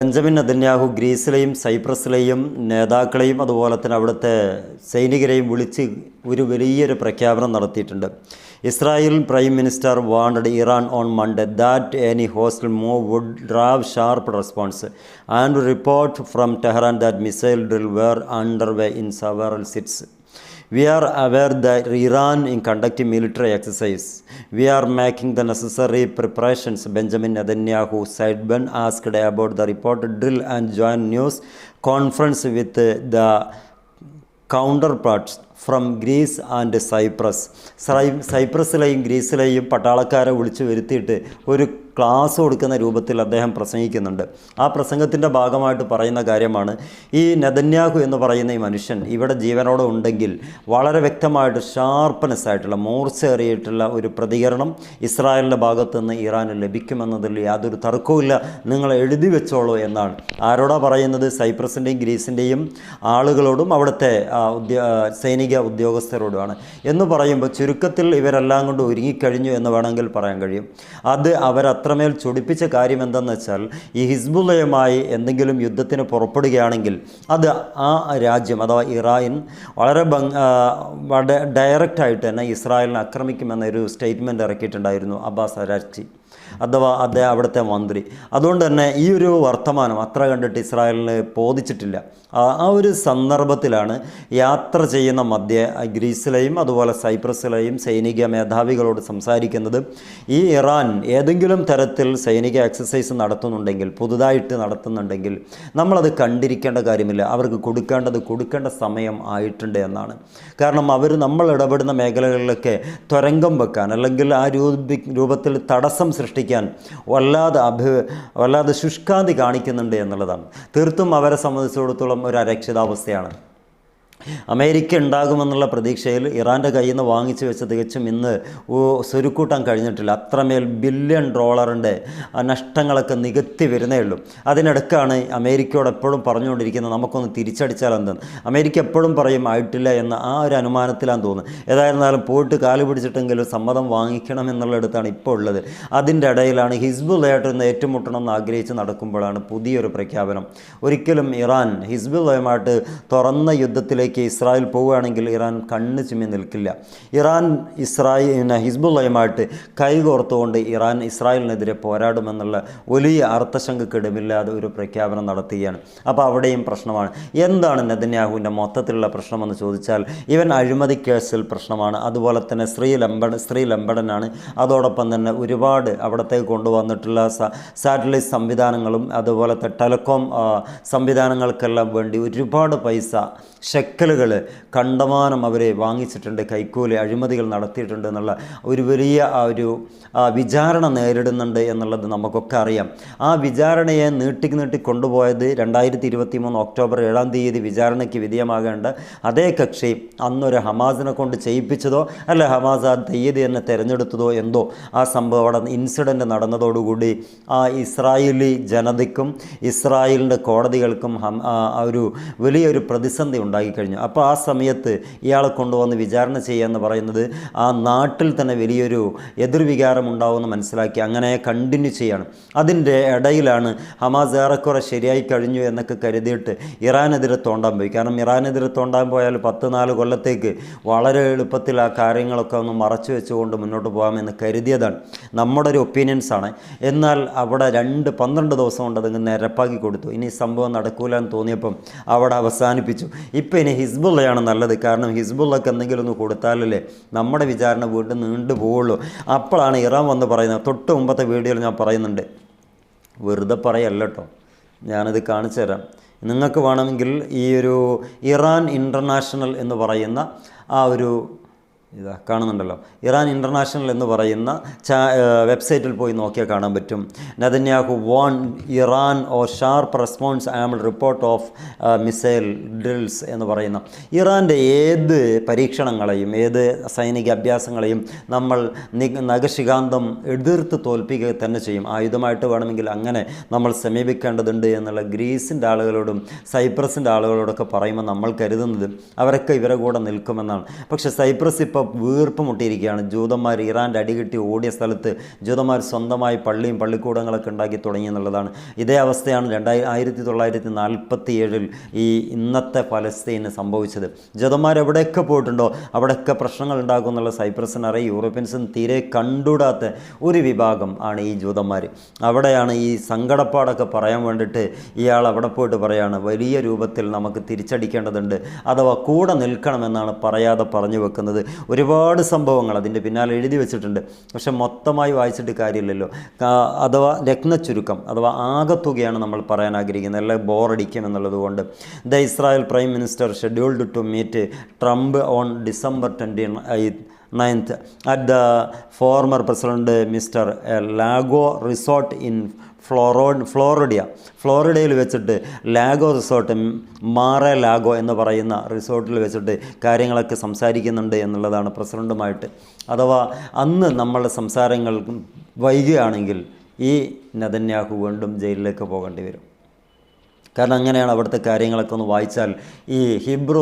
Benjamin Netanyahu ഗ്രീസിലെയും സൈപ്രസിലെയും നേതാക്കളെയും അതുപോലെ തന്നെ അവിടുത്തെ സൈനികരെയും വിളിച്ച് ഒരു വലിയൊരു പ്രഖ്യാപനം നടത്തിയിട്ടുണ്ട്. Israel prime minister wanted Iran on Monday that any hostile move would draw sharp response and report from Tehran that missile drill were under way in several cities. We are aware that Iran is conducting military exercise. We are making the necessary preparations, Benjamin Netanyahu said when asked about the reported drill and joint news conference with the counterparts from Greece and Cyprus. സൈപ്രസിലെയും ഗ്രീസിലെയും പട്ടാളക്കാരെ വിളിച്ചു വരുത്തിയിട്ട് ഒരു class കൊടുക്കുന്ന രൂപത്തിൽ അദ്ദേഹം പ്രസംഗിക്കുന്നുണ്ട്. ആ പ്രസംഗത്തിൻ്റെ ഭാഗമായിട്ട് പറയുന്ന കാര്യമാണ്, ഈ നെതന്യാഹു എന്ന് പറയുന്ന ഈ മനുഷ്യൻ ഇവിടെ ജീവനോടെ ഉണ്ടെങ്കിൽ വളരെ വ്യക്തമായിട്ട് ഷാർപ്പനെസ് ആയിട്ടുള്ള മൂർച്ചയേറിയിട്ടുള്ള ഒരു പ്രതികരണം ഇസ്രായേലിൻ്റെ ഭാഗത്തു നിന്ന് ഇറാന് ലഭിക്കുമെന്നതിൽ യാതൊരു തർക്കവുമില്ല, നിങ്ങൾ എഴുതി വെച്ചോളൂ എന്നാണ്. ആരോടാ പറയുന്നത്? സൈപ്രസിൻ്റെയും ഗ്രീസിൻ്റെയും ആളുകളോടും അവിടുത്തെ സൈനിക ഉദ്യോഗസ്ഥരോടുമാണ്. എന്ന് പറയുമ്പോൾ ചുരുക്കത്തിൽ ഇവരെല്ലാം കൊണ്ട് ഒരുങ്ങിക്കഴിഞ്ഞു എന്ന് വേണമെങ്കിൽ പറയാൻ കഴിയും. അത് അവരത്രമേൽ ചൊടിപ്പിച്ച കാര്യം എന്തെന്ന് വെച്ചാൽ, ഈ ഹിസ്ബുള്ളയുമായി എന്തെങ്കിലും യുദ്ധത്തിന് പുറപ്പെടുകയാണെങ്കിൽ അത് ആ രാജ്യം അഥവാ ഇറാൻ വളരെ ഡയറക്റ്റായിട്ട് തന്നെ ഇസ്രായേലിനെ ആക്രമിക്കുമെന്നൊരു സ്റ്റേറ്റ്മെൻറ്റ് ഇറക്കിയിട്ടുണ്ടായിരുന്നു അബ്ബാസ് അരാക്ചി അഥവാ അവിടുത്തെ മന്ത്രി. അതുകൊണ്ട് തന്നെ ഈ ഒരു വർത്തമാനം അത്ര കണ്ടിട്ട് ഇസ്രായേലിന് ബോധിച്ചിട്ടില്ല. ആ ഒരു സന്ദർഭത്തിലാണ് യാത്ര ചെയ്യുന്ന മധ്യേ ഗ്രീസിലെയും അതുപോലെ സൈപ്രസിലെയും സൈനിക മേധാവികളോട് സംസാരിക്കുന്നത്. ഈ ഇറാൻ ഏതെങ്കിലും തരത്തിൽ സൈനിക എക്സസൈസ് നടത്തുന്നുണ്ടെങ്കിൽ, പുതുതായിട്ട് നടത്തുന്നുണ്ടെങ്കിൽ നമ്മളത് കണ്ടിരിക്കേണ്ട കാര്യമില്ല, അവർക്ക് കൊടുക്കേണ്ട സമയം ആയിട്ടുണ്ട് എന്നാണ്. കാരണം അവർ നമ്മൾ ഇടപെടുന്ന മേഖലകളിലൊക്കെ തുരങ്കം വെക്കാൻ അല്ലെങ്കിൽ ആ രൂപത്തിൽ തടസ്സം സൃഷ്ടിക്കാൻ വല്ലാതെ ശുഷ്കാന്തി കാണിക്കുന്നുണ്ട് എന്നുള്ളതാണ്. തീർത്തും അവരെ സംബന്ധിച്ചിടത്തോളം ഒരു അരക്ഷിതാവസ്ഥയാണ്. അമേരിക്ക ഉണ്ടാകുമെന്നുള്ള പ്രതീക്ഷയിൽ ഇറാൻ്റെ കയ്യിൽ നിന്ന് വാങ്ങിച്ചു വെച്ച തികച്ചും ഇന്ന് സ്വരുക്കൂട്ടാൻ കഴിഞ്ഞിട്ടില്ല. അത്രമേൽ ബില്യൺ ഡോളറിൻ്റെ നഷ്ടങ്ങളൊക്കെ നികത്തി വരുന്നേ ഉള്ളൂ. അതിനിടയ്ക്കാണ് അമേരിക്കയോട് എപ്പോഴും പറഞ്ഞുകൊണ്ടിരിക്കുന്നത്, നമുക്കൊന്ന് തിരിച്ചടിച്ചാൽ എന്തെന്ന്. അമേരിക്ക എപ്പോഴും പറയും ആയിട്ടില്ല എന്ന ആ ഒരു അനുമാനത്തിലാന്ന് തോന്നുന്നു. ഏതായിരുന്നാലും പോയിട്ട് കാല് പിടിച്ചിട്ടെങ്കിലും സമ്മതം വാങ്ങിക്കണം എന്നുള്ളിടത്താണ് ഇപ്പോൾ ഉള്ളത്. അതിൻ്റെ ഇടയിലാണ് ഹിസ്ബുള്ളയായിട്ടൊന്ന് ഏറ്റുമുട്ടണം എന്ന് ആഗ്രഹിച്ച് നടക്കുമ്പോഴാണ് പുതിയൊരു പ്രഖ്യാപനം. ഒരിക്കലും ഇറാൻ ഹിസ്ബുള്ളയുമായിട്ട് തുറന്ന യുദ്ധത്തിലേക്ക് ഇസ്രായേൽ പോവുകയാണെങ്കിൽ ഇറാൻ കണ്ണ് ചിമ്മി നിൽക്കില്ല. ഇറാൻ ഹിസ്ബുള്ളയുമായിട്ട് കൈകോർത്തുകൊണ്ട് ഇറാൻ ഇസ്രായേലിനെതിരെ പോരാടുമെന്നുള്ള വലിയ അർത്ഥശങ്കക്കിടമില്ലാതെ ഒരു പ്രഖ്യാപനം നടത്തുകയാണ്. അപ്പോൾ അവിടെയും പ്രശ്നമാണ്. എന്താണ് നെതന്യാഹുവിൻ്റെ മൊത്തത്തിലുള്ള പ്രശ്നമെന്ന് ചോദിച്ചാൽ, ഇവൻ അഴിമതി കേസിൽ പ്രശ്നമാണ്. അതുപോലെ തന്നെ സ്ത്രീ ലംബടനാണ്. അതോടൊപ്പം തന്നെ ഒരുപാട് അവിടത്തേക്ക് കൊണ്ടുവന്നിട്ടുള്ള സാറ്റലൈറ്റ് സംവിധാനങ്ങളും അതുപോലത്തെ ടെലികോം സംവിധാനങ്ങൾക്കെല്ലാം വേണ്ടി ഒരുപാട് പൈസ ഷെക്കലുകൾ കണ്ടമാനം അവർ വാങ്ങിച്ചിട്ടുണ്ട്, കൈക്കൂലി അഴിമതികൾ നടത്തിയിട്ടുണ്ട് എന്നുള്ള ഒരു വലിയ ഒരു വിചാരണ നേരിടുന്നുണ്ട് എന്നുള്ളത് നമുക്കൊക്കെ അറിയാം. ആ വിചാരണയെ നീട്ടി കൊണ്ടുപോയത് 2023 ഒക്ടോബർ 7 വിചാരണയ്ക്ക് വിധേയമാകേണ്ട അതേ കക്ഷി അന്നൊരു ഹമാസിനെ കൊണ്ട് ചെയ്യിപ്പിച്ചതോ അല്ല ഹമാസ് ആ തീയതി തന്നെ തിരഞ്ഞെടുത്തതോ എന്തോ ആ സംഭവം അവിടെ ഇൻസിഡൻറ്റ് നടന്നതോടുകൂടി ആ ഇസ്രായേലി ജനതയ്ക്കും ഇസ്രായേലിൻ്റെ കോടതികൾക്കും ഒരു വലിയൊരു പ്രതിസന്ധി ഉണ്ടായിക്കഴിഞ്ഞു. അപ്പോൾ ആ സമയത്ത് ഇയാളെ കൊണ്ടുവന്ന് വിചാരണ ചെയ്യുക എന്ന് പറയുന്നത് ആ നാട്ടിൽ തന്നെ വലിയൊരു എതിർവികാരം ഉണ്ടാവുമെന്ന് മനസ്സിലാക്കി അങ്ങനെ കണ്ടിന്യൂ ചെയ്യാണ്. അതിൻ്റെ ഇടയിലാണ് ഹമാസ് ഏറെക്കുറെ ശരിയായി കഴിഞ്ഞു എന്നൊക്കെ കരുതിയിട്ട് ഇറാനെതിരെ തോണ്ടാൻ പോയി. കാരണം ഇറാനെതിരെ തോണ്ടാൻ പോയാൽ 14 കൊല്ലത്തേക്ക് വളരെ എളുപ്പത്തിൽ ആ കാര്യങ്ങളൊക്കെ ഒന്ന് മറച്ചു വെച്ചുകൊണ്ട് മുന്നോട്ട് പോകാമെന്ന് കരുതിയതാണ്. നമ്മുടെ ഒരു ഒപ്പീനിയൻസാണ്. എന്നാൽ അവിടെ 12 ദിവസം കൊണ്ട് അതങ്ങ് നിരപ്പാക്കി കൊടുത്തു. ഇനി സംഭവം നടക്കൂല എന്ന് തോന്നിയപ്പം അവിടെ അവസാനിപ്പിച്ചു. ഇപ്പം ഇനി ഹിസ്ബുള്ളയാണ് നല്ലത്. കാരണം ഹിസ്ബുള്ളക്ക് എന്തെങ്കിലും ഒന്ന് കൊടുത്താലല്ലേ നമ്മുടെ വിചാരണ വീണ്ടും നീണ്ടു പോവുള്ളൂ. അപ്പോഴാണ് ഇറാൻ വന്ന് പറയുന്നത്. തൊട്ട് മുമ്പത്തെ വീഡിയോയിൽ ഞാൻ പറയുന്നുണ്ട്, വെറുതെ പറയല്ല കേട്ടോ, ഞാനിത് കാണിച്ചു തരാം. നിങ്ങൾക്ക് വേണമെങ്കിൽ ഈ ഒരു ഇറാൻ ഇൻ്റർനാഷണൽ എന്ന് പറയുന്ന ആ ഒരു ഇതാ കാണുന്നുണ്ടല്ലോ, ഇറാൻ ഇൻ്റർനാഷണൽ എന്ന് പറയുന്ന വെബ്സൈറ്റിൽ പോയി നോക്കിയാൽ കാണാൻ പറ്റും. Netanyahu warn Iran or sharp response amid report of missile drills എന്ന് പറയുന്ന ഇറാൻ്റെ ഏത് പരീക്ഷണങ്ങളെയും ഏത് സൈനിക അഭ്യാസങ്ങളെയും നമ്മൾ നഖശികാന്തം എതിർത്ത് തോൽപ്പിക്കുക തന്നെ ചെയ്യും. ആയുധമായിട്ട് വേണമെങ്കിൽ അങ്ങനെ നമ്മൾ സമീപിക്കേണ്ടതുണ്ട് എന്നുള്ള ഗ്രീസിൻ്റെ ആളുകളോടും സൈപ്രസിൻ്റെ ആളുകളോടൊക്കെ പറയുമ്പോൾ നമ്മൾ കരുതുന്നത് അവരൊക്കെ ഇവരെ കൂടെ നിൽക്കുമെന്നാണ്. പക്ഷേ സൈപ്രസ് ഇപ്പോൾ ഇപ്പോൾ വീർപ്പ് മുട്ടിയിരിക്കുകയാണ്. ജൂതന്മാർ ഇറാൻ്റെ അടികിട്ടി ഓടിയ സ്ഥലത്ത് ജൂതന്മാർ സ്വന്തമായി പള്ളിയും പള്ളിക്കൂടങ്ങളൊക്കെ ഉണ്ടാക്കി തുടങ്ങി എന്നുള്ളതാണ്. ഇതേ അവസ്ഥയാണ് 1947 ഈ ഇന്നത്തെ പലസ്തീന് സംഭവിച്ചത്. ജൂതന്മാർ എവിടെയൊക്കെ പോയിട്ടുണ്ടോ അവിടെയൊക്കെ പ്രശ്നങ്ങൾ ഉണ്ടാക്കും എന്നുള്ള സൈപ്രസിനറിയ യൂറോപ്യൻസും തീരെ കണ്ടുകൂടാത്ത ഒരു വിഭാഗം ആണ് ഈ ജൂതന്മാർ. അവിടെയാണ് ഈ സങ്കടപ്പാടൊക്കെ പറയാൻ വേണ്ടിയിട്ട് ഇയാൾ അവിടെ പോയിട്ട് പറയാണ്, വലിയ രൂപത്തിൽ നമുക്ക് തിരിച്ചടിക്കേണ്ടതുണ്ട്, അഥവാ കൂടെ നിൽക്കണമെന്നാണ് പറയാതെ പറഞ്ഞു വെക്കുന്നത്. ഒരുപാട് സംഭവങ്ങൾ അതിൻ്റെ പിന്നാലെ എഴുതി വെച്ചിട്ടുണ്ട്. പക്ഷെ മൊത്തമായി വായിച്ചിട്ട് കാര്യമില്ലല്ലോ. അഥവാ രത്നച്ചുരുക്കം അഥവാ ആകത്തുകയാണ് നമ്മൾ പറയാൻ ആഗ്രഹിക്കുന്നത്, എല്ലാം ബോറടിക്കും എന്നുള്ളത് കൊണ്ട്. The Israel prime minister scheduled to meet Trump on December 29th at the former President Mr. Lago resort in ഫ്ലോറിഡയിൽ വെച്ചിട്ട് ലാഗോ റിസോർട്ട്, മാറെ ലാഗോ എന്ന് പറയുന്ന റിസോർട്ടിൽ വെച്ചിട്ട് കാര്യങ്ങളൊക്കെ സംസാരിക്കുന്നുണ്ട് എന്നുള്ളതാണ് പ്രസിഡൻറ്റുമായിട്ട്. അഥവാ അന്ന് നമ്മളുടെ സംസാരങ്ങൾ വൈകുകയാണെങ്കിൽ ഈ നെതന്യാഹു വീണ്ടും ജയിലിലേക്ക് പോകേണ്ടി വരും. കാരണം അങ്ങനെയാണ് അവിടുത്തെ കാര്യങ്ങളൊക്കെ ഒന്ന് വായിച്ചാൽ ഈ ഹിബ്രു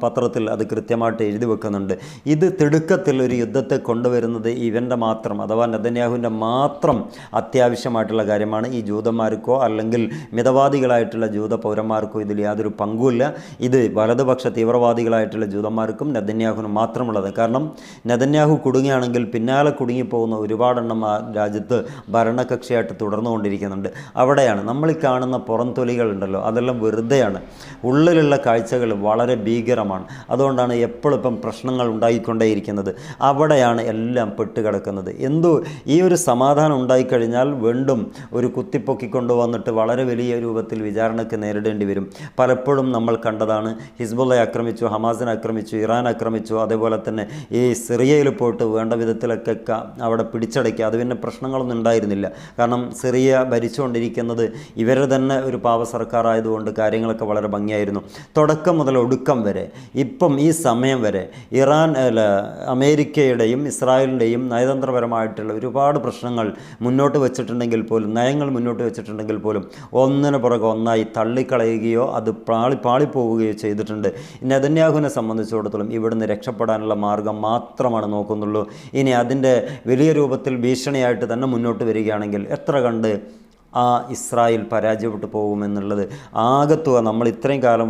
പത്രത്തിൽ അത് കൃത്യമായിട്ട് എഴുതി വെക്കുന്നുണ്ട്. ഇത് തിടുക്കത്തിൽ ഒരു യുദ്ധത്തെ കൊണ്ടുവരുന്നത് ഇവൻ്റെ മാത്രം അഥവാ നെതന്യാഹുവിൻ്റെ മാത്രം അത്യാവശ്യമായിട്ടുള്ള കാര്യമാണ്. ഈ ജൂതന്മാർക്കോ അല്ലെങ്കിൽ മിതവാദികളായിട്ടുള്ള ജൂത പൗരന്മാർക്കോ ഇതിൽ യാതൊരു പങ്കുമില്ല. ഇത് വലതുപക്ഷ തീവ്രവാദികളായിട്ടുള്ള ജൂതന്മാർക്കും നെതന്യാഹുവിനും മാത്രമുള്ളത്. കാരണം നെതന്യാഹു കുടുങ്ങുകയാണെങ്കിൽ പിന്നാലെ കുടുങ്ങിപ്പോകുന്ന ഒരുപാടെണ്ണം ആ രാജ്യത്ത് ഭരണകക്ഷിയായിട്ട് തുടർന്നുകൊണ്ടിരിക്കുന്നുണ്ട്. അവിടെയാണ് നമ്മൾ ഈ കാണുന്ന പുറംതൊലികളുണ്ടല്ലോ, അതെല്ലാം വെറുതെയാണ്. ഉള്ളിലുള്ള കാഴ്ചകൾ വളരെ ഭീകരമാണ്. അതുകൊണ്ടാണ് എപ്പോഴും പ്രശ്നങ്ങൾ ഉണ്ടായിക്കൊണ്ടേയിരിക്കുന്നത്. അവിടെയാണ് എല്ലാം പെട്ടുകിടക്കുന്നത്. ഈ ഒരു സമാധാനം ഉണ്ടായിക്കഴിഞ്ഞാൽ വീണ്ടും ഒരു കുത്തിപ്പൊക്കിക്കൊണ്ടു വന്നിട്ട് വളരെ വലിയ രൂപത്തിൽ വിചാരണയ്ക്ക് നേരിടേണ്ടി വരും. പലപ്പോഴും നമ്മൾ കണ്ടതാണ്. ഹിസ്ബുള്ളയെ ആക്രമിച്ചു, ഹമാസിനെ ആക്രമിച്ചു, ഇറാൻ ആക്രമിച്ചു, അതേപോലെ തന്നെ ഈ സിറിയയിൽ പോയിട്ട് വേണ്ട വിധത്തിലൊക്കെ അവിടെ പിടിച്ചടക്കി. അത് പിന്നെ പ്രശ്നങ്ങളൊന്നും ഉണ്ടായിരുന്നില്ല. കാരണം സിറിയ ഭരിച്ചുകൊണ്ടിരിക്കുന്നത് ഇവരെ തന്നെ ഒരു പാവ സർക്കാരായതുകൊണ്ട് കാര്യങ്ങളൊക്കെ വളരെ ഭംഗിയായിരുന്നു തുടക്കം മുതൽ ഒടുക്കം വരെ. ഇപ്പം ഈ സമയം വരെ അമേരിക്കയുടെയും ഇസ്രായേലിൻ്റെയും നയതന്ത്രപരമായിട്ടുള്ള ഒരുപാട് പ്രശ്നങ്ങൾ മുന്നോട്ട് വെച്ചിട്ടുണ്ടെങ്കിൽ പോലും, നയങ്ങൾ മുന്നോട്ട് വെച്ചിട്ടുണ്ടെങ്കിൽ പോലും ഒന്നിനു പുറകെ ഒന്നായി തള്ളിക്കളയുകയോ അത് പാളിപ്പോവുകയോ ചെയ്തിട്ടുണ്ട്. നെതന്യാഹുവിനെ സംബന്ധിച്ചിടത്തോളം ഇവിടുന്ന് രക്ഷപ്പെടാനുള്ള മാർഗം മാത്രമാണ് നോക്കുന്നുള്ളൂ. ഇനി അതിൻ്റെ വലിയ രൂപത്തിൽ ഭീഷണിയായിട്ട് തന്നെ മുന്നോട്ട് വരികയാണെങ്കിൽ എത്ര കണ്ട് ആ ഇസ്രായേൽ പരാജയപ്പെട്ടു പോകുമെന്നുള്ളത് ആകത്തുക നമ്മൾ ഇത്രയും കാലം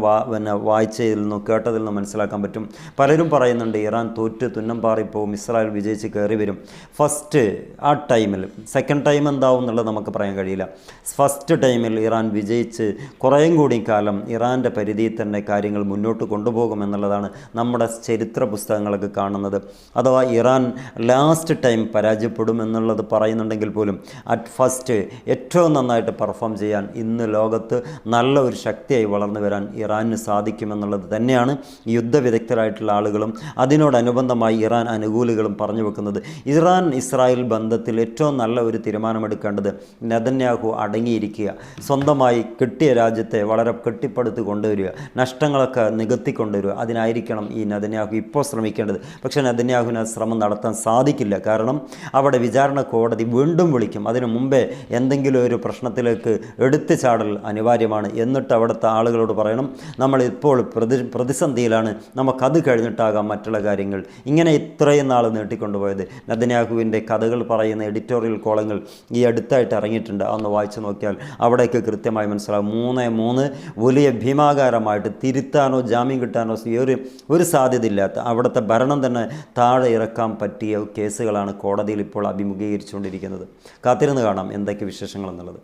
വായിച്ചതിൽ നിന്നും കേട്ടതിൽ നിന്നും മനസ്സിലാക്കാൻ പറ്റും. പലരും പറയുന്നുണ്ട് ഇറാൻ തോറ്റ് തുന്നം പാറിപ്പോവും, ഇസ്രായേൽ വിജയിച്ച് കയറി വരും. ഫസ്റ്റ് ആ ടൈമിൽ, സെക്കൻഡ് ടൈം എന്താവും എന്നുള്ളത് നമുക്ക് പറയാൻ കഴിയില്ല. ഫസ്റ്റ് ടൈമിൽ ഇറാൻ വിജയിച്ച് കുറേയും കൂടി കാലം ഇറാൻ്റെ പരിധിയിൽ തന്നെ കാര്യങ്ങൾ മുന്നോട്ട് കൊണ്ടുപോകുമെന്നുള്ളതാണ് നമ്മുടെ ചരിത്ര പുസ്തകങ്ങളൊക്കെ കാണുന്നത്. അഥവാ ഇറാൻ ലാസ്റ്റ് ടൈം പരാജയപ്പെടും എന്നുള്ളത് പറയുന്നുണ്ടെങ്കിൽ പോലും അറ്റ് ഫസ്റ്റ് ഏറ്റവും നന്നായിട്ട് പെർഫോം ചെയ്യാൻ ഇന്ന് ലോകത്ത് നല്ല ഒരു ശക്തിയായി വളർന്നു വരാൻ ഇറാന് സാധിക്കുമെന്നുള്ളത് തന്നെയാണ് യുദ്ധവിദഗ്ധരായിട്ടുള്ള ആളുകളും അതിനോടനുബന്ധമായി ഇറാൻ അനുകൂലികളും പറഞ്ഞു വെക്കുന്നത്. ഇറാൻ ഇസ്രായേൽ ബന്ധത്തിൽ ഏറ്റവും നല്ല ഒരു തീരുമാനമെടുക്കേണ്ടത് നെതന്യാഹു അടങ്ങിയിരിക്കുക, സ്വന്തമായി കിട്ടിയ രാജ്യത്തെ വളരെ കെട്ടിപ്പടുത്ത് കൊണ്ടുവരിക, നഷ്ടങ്ങളൊക്കെ നികത്തിക്കൊണ്ടുവരിക. അതിനായിരിക്കണം ഈ നെതന്യാഹു ഇപ്പോൾ ശ്രമിക്കേണ്ടത്. പക്ഷേ നെതന്യാഹുവിന് ശ്രമം നടത്താൻ സാധിക്കില്ല. കാരണം അവിടെ വിചാരണ കോടതി വീണ്ടും വിളിക്കും. അതിനു മുമ്പേ എന്തെങ്കിലും ഒരു പ്രശ്നത്തിലേക്ക് എടുത്തു ചാടൽ അനിവാര്യമാണ്. എന്നിട്ട് അവിടുത്തെ ആളുകളോട് പറയണം, നമ്മളിപ്പോൾ പ്രതിസന്ധിയിലാണ്, നമുക്കത് കഴിഞ്ഞിട്ടാകാം മറ്റുള്ള കാര്യങ്ങൾ. ഇങ്ങനെ ഇത്രയും നാൾ നീട്ടിക്കൊണ്ടുപോയത്. നെതന്യാഹുവിൻ്റെ കഥകൾ പറയുന്ന എഡിറ്റോറിയൽ കോളങ്ങൾ ഈ അടുത്തായിട്ട് ഇറങ്ങിയിട്ടുണ്ട്. അതൊന്ന് വായിച്ചു നോക്കിയാൽ അവിടേക്ക് കൃത്യമായി മനസ്സിലാകും. 3-3 വലിയ ഭീമാകാരമായിട്ട് തിരുത്താനോ ജാമ്യം കിട്ടാനോ ഒരു സാധ്യതയില്ലാത്ത അവിടുത്തെ ഭരണം തന്നെ താഴെ ഇറക്കാൻ പറ്റിയ കേസുകളാണ് കോടതിയിൽ ഇപ്പോൾ അഭിമുഖീകരിച്ചുകൊണ്ടിരിക്കുന്നത്. കാത്തിരുന്ന് കാണാം എന്തൊക്കെ വിശേഷങ്ങളെന്നുള്ളത്.